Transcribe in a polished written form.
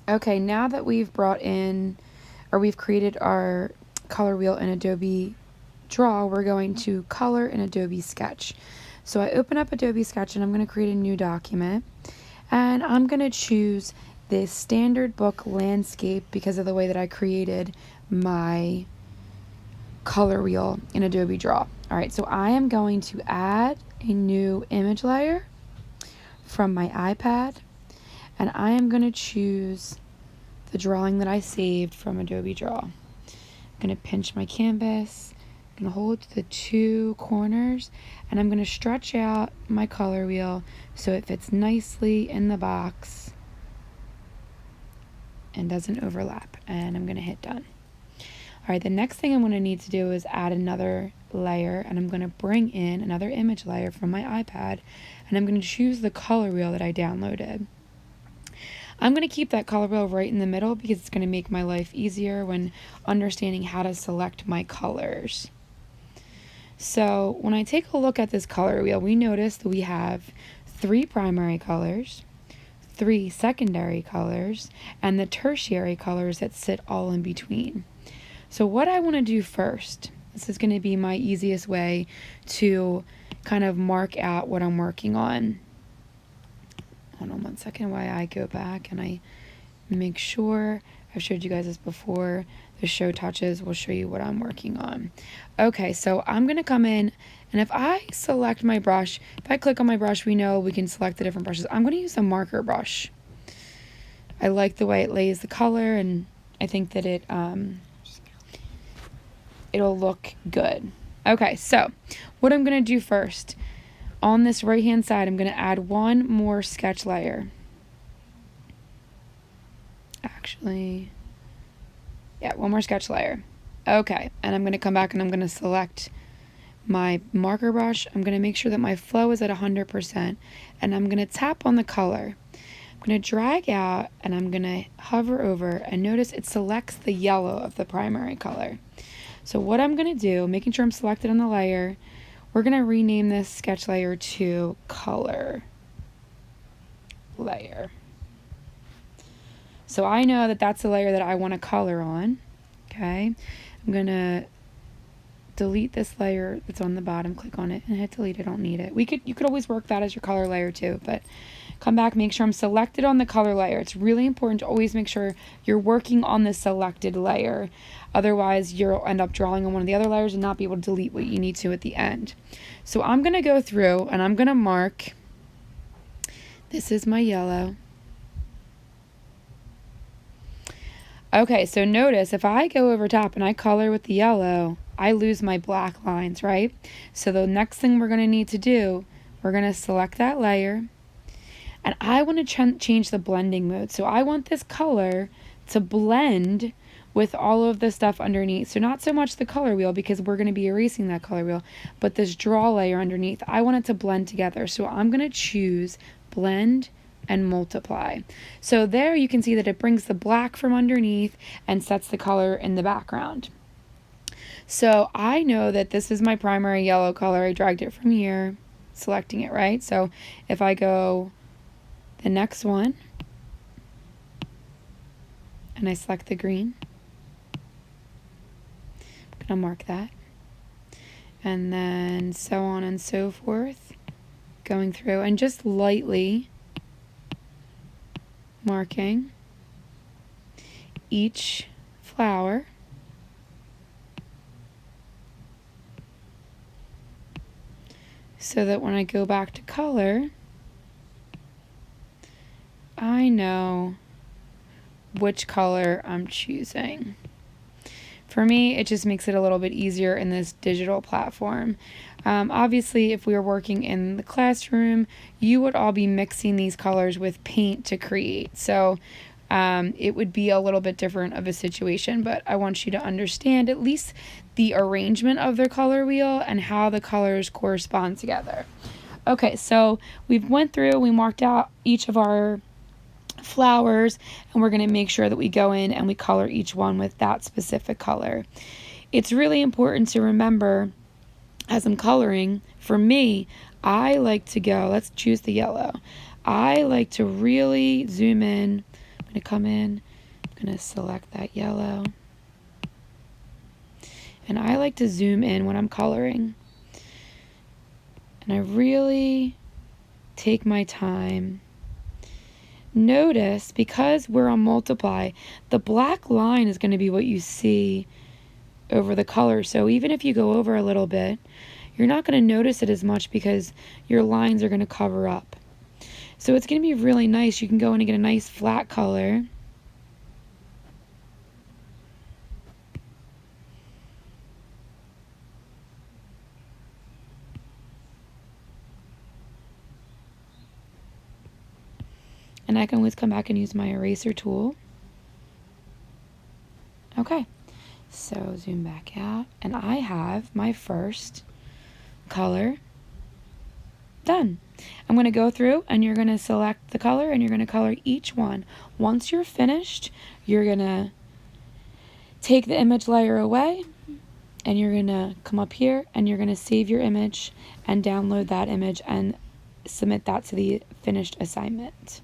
Okay, now that we've brought in, or we've created our color wheel in Adobe Draw, we're going to color in Adobe Sketch. So I open up Adobe Sketch and I'm going to create a new document. And I'm going to choose this standard book landscape because of the way that I created my color wheel in Adobe Draw. All right, so I am going to add a new image layer from my iPad, and I am going to choose the drawing that I saved from Adobe Draw. I'm going to pinch my canvas, I'm going to hold the two corners, and I'm going to stretch out my color wheel so it fits nicely in the box and doesn't overlap. And I'm going to hit done. All right, the next thing I'm going to need to do is add another layer, and I'm going to bring in another image layer from my iPad, and I'm going to choose the color wheel that I downloaded. I'm going to keep that color wheel right in the middle because it's going to make my life easier when understanding how to select my colors. So when I take a look at this color wheel, we notice that we have 3 primary colors, 3 secondary colors, and the tertiary colors that sit all in between. So what I want to do first, this is going to be my easiest way to kind of mark out what I'm working on. Hold on one second while I go back and I make sure, I've showed you guys this before, the show touches will show you what I'm working on. Okay, so I'm going to come in, and if I select my brush, if I click on my brush, we know we can select the different brushes. I'm going to use a marker brush. I like the way it lays the color, and I think that it'll look good. Okay, so what I'm going to do first, on this right hand side, I'm going to add one more sketch layer. Actually, yeah, one more sketch layer. Okay, and I'm going to come back and I'm going to select my marker brush. I'm going to make sure that my flow is at 100%, and I'm going to tap on the color. I'm going to drag out and I'm going to hover over, and notice it selects the yellow of the primary color. So what I'm going to do, making sure I'm selected on the layer, we're going to rename this sketch layer to color layer. So I know that that's the layer that I want to color on. Okay, I'm going to delete this layer that's on the bottom, click on it and hit delete. I don't need it. You could always work that as your color layer too, but come back, make sure I'm selected on the color layer. It's really important to always make sure you're working on the selected layer. Otherwise, you'll end up drawing on one of the other layers and not be able to delete what you need to at the end. So I'm going to go through and I'm going to mark, this is my yellow. Okay, so notice if I go over top and I color with the yellow, I lose my black lines, right? So the next thing we're going to need to do, we're going to select that layer, and I want to change the blending mode. So I want this color to blend with all of the stuff underneath. So not so much the color wheel, because we're going to be erasing that color wheel, but this draw layer underneath, I want it to blend together. So I'm going to choose blend and multiply. So there you can see that it brings the black from underneath and sets the color in the background. So I know that this is my primary yellow color. I dragged it from here, selecting it, right? So if I go the next one and I select the green, I'm gonna mark that. And then so on and so forth, going through and just lightly marking each flower. So that when I go back to color, I know which color I'm choosing. For me, it just makes it a little bit easier in this digital platform. Obviously, if we were working in the classroom, you would all be mixing these colors with paint to create. So it would be a little bit different of a situation, but I want you to understand at least the arrangement of the color wheel and how the colors correspond together. Okay, so we went through, we marked out each of our flowers, and we're going to make sure that we go in and we color each one with that specific color. It's really important to remember as I'm coloring, for me, I like to go, let's choose the yellow. I like to really zoom in. I'm going to come in, I'm going to select that yellow. And I like to zoom in when I'm coloring. And I really take my time. Notice, because we're on multiply, the black line is going to be what you see over the color. So even if you go over a little bit, you're not going to notice it as much because your lines are going to cover up. So it's going to be really nice. You can go in and get a nice flat color. And I can always come back and use my eraser tool. Okay, so zoom back out, and I have my first color done. I'm going to go through, and you're going to select the color, and you're going to color each one. Once you're finished, you're going to take the image layer away, and you're going to come up here, and you're going to save your image and download that image and submit that to the finished assignment.